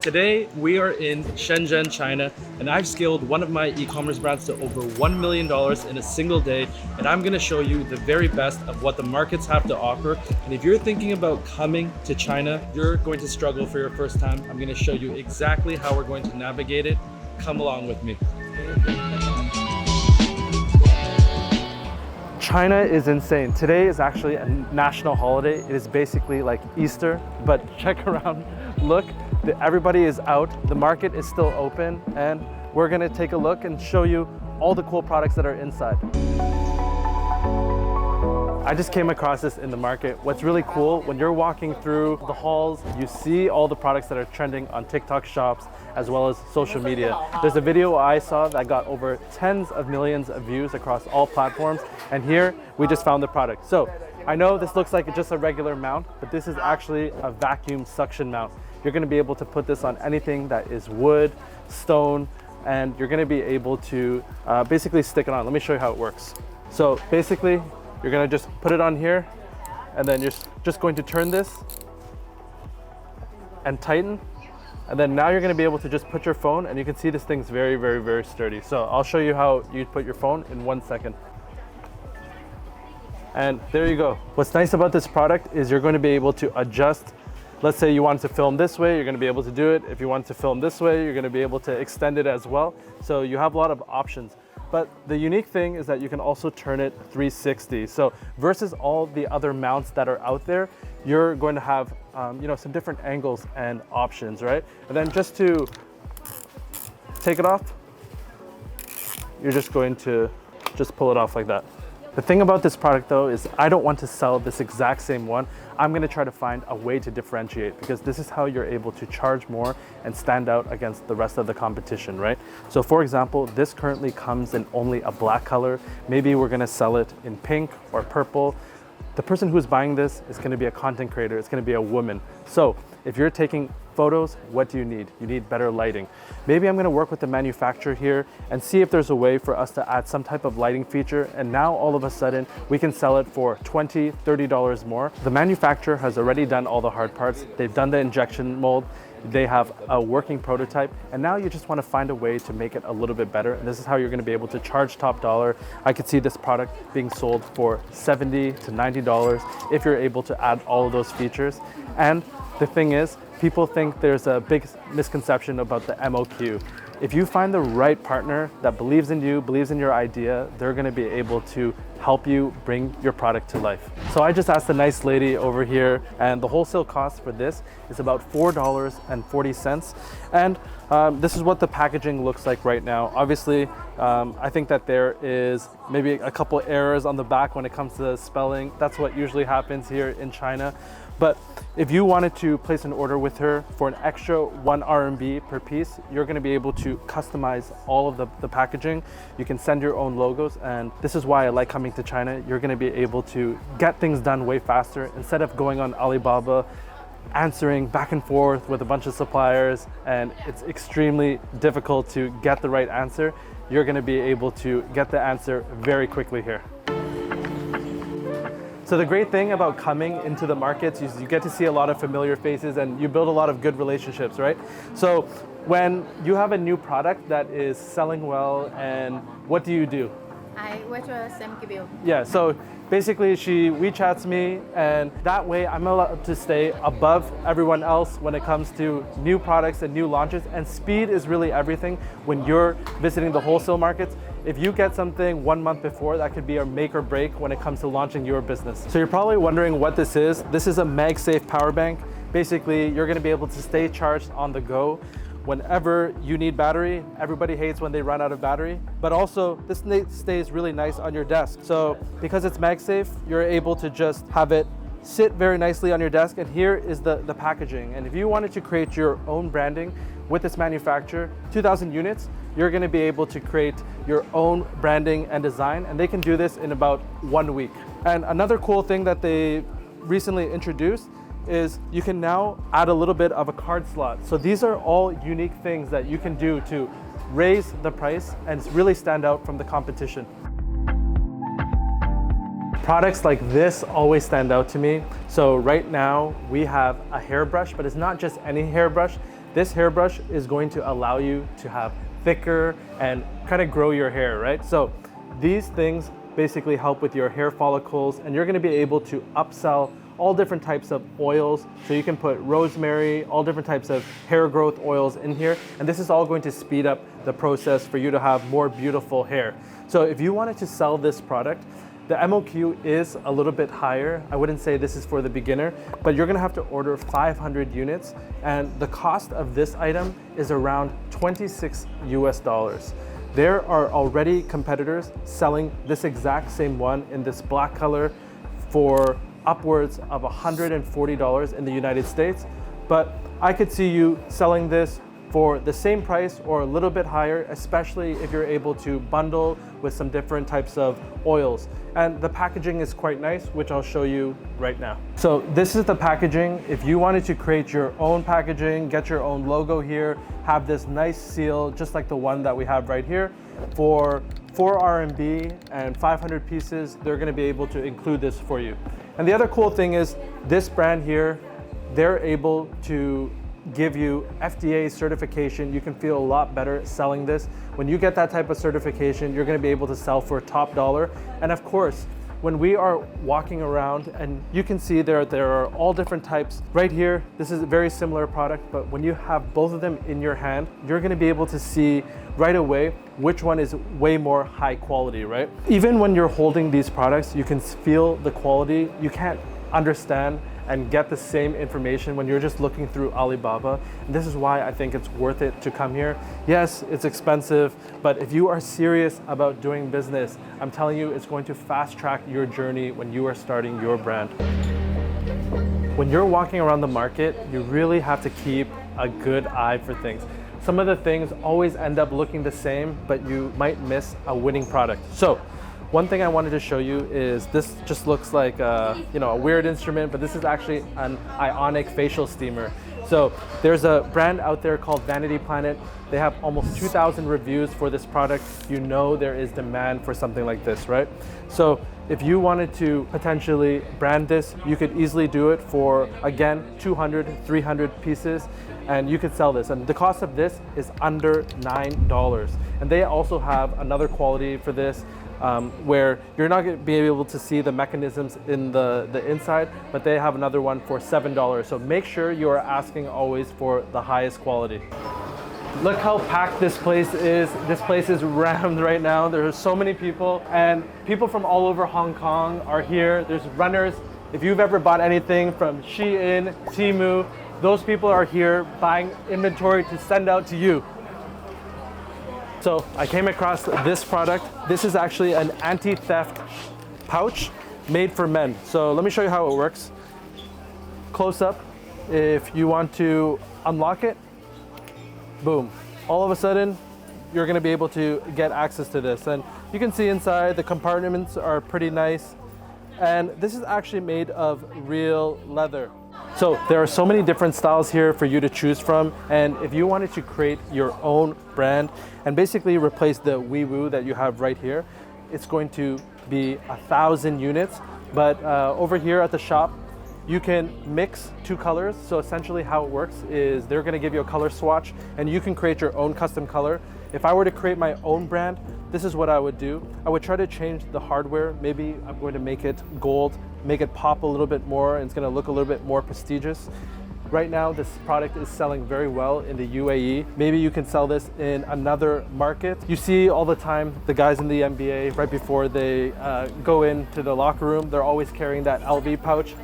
Today, we are in Shenzhen, China, and I've scaled one of my e-commerce brands to over $1 million in a single day, and I'm gonna show you the very best of what the markets have to offer. And if you're thinking about coming to China, you're going to struggle for your first time. I'm gonna show you exactly how we're going to navigate it. Come along with me. China is insane. Today is actually a national holiday. It is basically like Easter, but check around, look. Everybody is out, the market is still open, and we're gonna take a look and show you all the cool products that are inside. I just came across this in the market. What's really cool, when you're walking through the halls, you see all the products that are trending on TikTok shops, as well as social media. There's a video I saw that got over tens of millions of views across all platforms, and here we just found the product. So I know this looks like just a regular mount, but this is actually a vacuum suction mount. You're gonna be able to put this on anything that is wood, stone, and you're gonna be able to basically stick it on. Let me show you how it works. So basically, you're gonna just put it on here, and then you're just going to turn this and tighten. And then now you're gonna be able to just put your phone, and you can see this thing's very, very, very sturdy. So I'll show you how you put your phone in 1 second. And there you go. What's nice about this product is you're going to be able to adjust. Let's say you wanted to film this way, you're gonna be able to do it. If you want to film this way, you're gonna be able to extend it as well. So you have a lot of options. But the unique thing is that you can also turn it 360. So versus all the other mounts that are out there, you're going to have some different angles and options, right? And then just to take it off, you're just going to just pull it off like that. The thing about this product though is I don't want to sell this exact same one. I'm gonna try to find a way to differentiate, because this is how you're able to charge more and stand out against the rest of the competition, right? So for example, this currently comes in only a black color. Maybe we're gonna sell it in pink or purple. The person who's buying this is gonna be a content creator, it's gonna be a woman. So if you're taking photos, what do you need? You need better lighting. Maybe I'm gonna work with the manufacturer here and see if there's a way for us to add some type of lighting feature, and now all of a sudden we can sell it for $20, $30 more. The manufacturer has already done all the hard parts. They've done the injection mold, they have a working prototype, and now you just wanna find a way to make it a little bit better. And this is how you're gonna be able to charge top dollar. I could see this product being sold for $70 to $90 if you're able to add all of those features. And the thing is, people think there's a big misconception about the MOQ. If you find the right partner that believes in you, believes in your idea, they're gonna be able to help you bring your product to life. So I just asked a nice lady over here, and the wholesale cost for this is about $4.40. And this is what the packaging looks like right now. Obviously, I think that there is maybe a couple errors on the back when it comes to spelling. That's what usually happens here in China. But if you wanted to place an order with her for an extra 1 RMB per piece, you're gonna be able to customize all of the packaging. You can send your own logos, and this is why I like coming to China. You're gonna be able to get things done way faster instead of going on Alibaba, answering back and forth with a bunch of suppliers, and it's extremely difficult to get the right answer. You're gonna be able to get the answer very quickly here. So the great thing about coming into the markets is you get to see a lot of familiar faces, and you build a lot of good relationships, right? So when you have a new product that is selling well, and what do you do? I wait for Sam give you. Yeah, so basically she WeChats me, and that way I'm allowed to stay above everyone else when it comes to new products and new launches. And speed is really everything when you're visiting the wholesale markets. If you get something 1 month before, that could be a make or break when it comes to launching your business. So you're probably wondering what this is. This is a MagSafe power bank. Basically, you're gonna be able to stay charged on the go whenever you need battery. Everybody hates when they run out of battery, but also this stays really nice on your desk. So because it's MagSafe, you're able to just have it sit very nicely on your desk. And here is the packaging. And if you wanted to create your own branding with this manufacturer, 2,000 units, you're gonna be able to create your own branding and design, and they can do this in about 1 week. And another cool thing that they recently introduced is you can now add a little bit of a card slot. So these are all unique things that you can do to raise the price and really stand out from the competition. Products like this always stand out to me. So right now we have a hairbrush, but it's not just any hairbrush. This hairbrush is going to allow you to have thicker and kind of grow your hair, right? So these things basically help with your hair follicles, and you're gonna be able to upsell all different types of oils. So you can put rosemary, all different types of hair growth oils in here. And this is all going to speed up the process for you to have more beautiful hair. So if you wanted to sell this product, the MOQ is a little bit higher. I wouldn't say this is for the beginner, but you're gonna have to order 500 units. And the cost of this item is around $26 US. There are already competitors selling this exact same one in this black color for upwards of $140 in the United States, but I could see you selling this for the same price or a little bit higher, especially if you're able to bundle with some different types of oils. And the packaging is quite nice, which I'll show you right now. So this is the packaging. If you wanted to create your own packaging, get your own logo here, have this nice seal, just like the one that we have right here, for 4 RMB and 500 pieces, they're gonna be able to include this for you. And the other cool thing is this brand here, they're able to give you FDA certification. You can feel a lot better selling this. When you get that type of certification, you're gonna be able to sell for top dollar. And of course, when we are walking around, and you can see there are all different types. Right here, this is a very similar product, but when you have both of them in your hand, you're gonna be able to see right away which one is way more high quality, right? Even when you're holding these products, you can feel the quality. You can't understand and get the same information when you're just looking through Alibaba. And this is why I think it's worth it to come here. Yes, it's expensive, but if you are serious about doing business, I'm telling you, it's going to fast track your journey when you are starting your brand. When you're walking around the market, you really have to keep a good eye for things. Some of the things always end up looking the same, but you might miss a winning product. So one thing I wanted to show you is this just looks like a weird instrument, but this is actually an Ionic facial steamer. So there's a brand out there called Vanity Planet. They have almost 2,000 reviews for this product. You know there is demand for something like this, right? So if you wanted to potentially brand this, you could easily do it for, again, 200, 300 pieces, and you could sell this. And the cost of this is under $9. And they also have another quality for this, where you're not going to be able to see the mechanisms in the inside, but they have another one for $7. So make sure you are asking always for the highest quality. Look how packed this place is. This place is rammed right now. There are so many people, and people from all over Hong Kong are here. There's runners. If you've ever bought anything from Shein, Temu, those people are here buying inventory to send out to you. So I came across this product. This is actually an anti-theft pouch made for men. So let me show you how it works. Close up. If you want to unlock it, boom. All of a sudden, you're gonna be able to get access to this. And you can see inside, the compartments are pretty nice. And this is actually made of real leather. So there are so many different styles here for you to choose from. And if you wanted to create your own brand and basically replace the Wee Woo that you have right here, it's going to be 1,000 units. But over here at the shop, you can mix 2 colors. So essentially how it works is they're gonna give you a color swatch and you can create your own custom color. If I were to create my own brand, this is what I would do. I would try to change the hardware. Maybe I'm going to make it gold, make it pop a little bit more, and it's gonna look a little bit more prestigious. Right now, this product is selling very well in the UAE. Maybe you can sell this in another market. You see all the time the guys in the NBA, right before they go into the locker room, they're always carrying that LV pouch.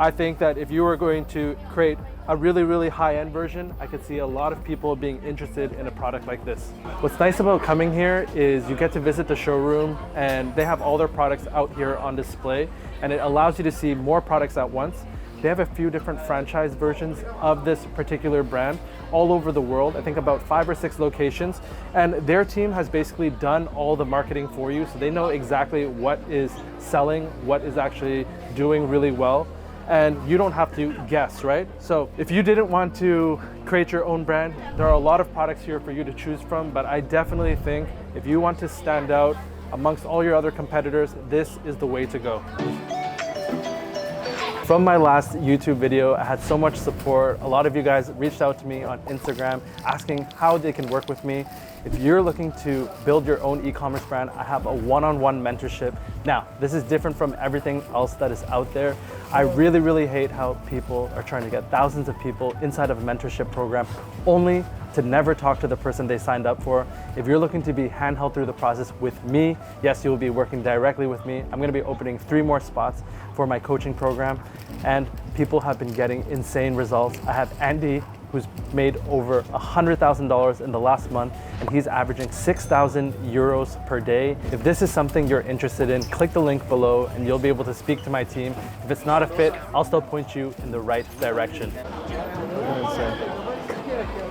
I think that if you were going to create a really, really high-end version, I could see a lot of people being interested in a product like this. What's nice about coming here is you get to visit the showroom and they have all their products out here on display, and it allows you to see more products at once. They have a few different franchise versions of this particular brand all over the world. I think about 5 or 6 locations, and their team has basically done all the marketing for you, so they know exactly what is selling, what is actually doing really well. And you don't have to guess, right? So if you didn't want to create your own brand, there are a lot of products here for you to choose from, but I definitely think if you want to stand out amongst all your other competitors, this is the way to go. From my last YouTube video, I had so much support. A lot of you guys reached out to me on Instagram asking how they can work with me. If you're looking to build your own e-commerce brand, I have a one-on-one mentorship. Now, this is different from everything else that is out there. I really hate how people are trying to get thousands of people inside of a mentorship program only to never talk to the person they signed up for. If you're looking to be handheld through the process with me, yes, you'll be working directly with me. I'm gonna be opening 3 more spots for my coaching program, and people have been getting insane results. I have Andy, who's made over $100,000 in the last month, and he's averaging 6,000 euros per day. If this is something you're interested in, click the link below and you'll be able to speak to my team. If it's not a fit, I'll still point you in the right direction. What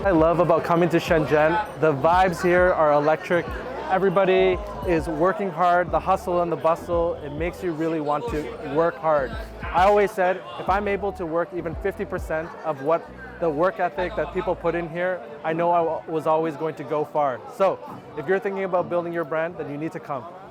I love about coming to Shenzhen, the vibes here are electric. Everybody is working hard, the hustle and the bustle, it makes you really want to work hard. I always said, if I'm able to work even 50% of what the work ethic that people put in here, I know I was always going to go far. So if you're thinking about building your brand, then you need to come.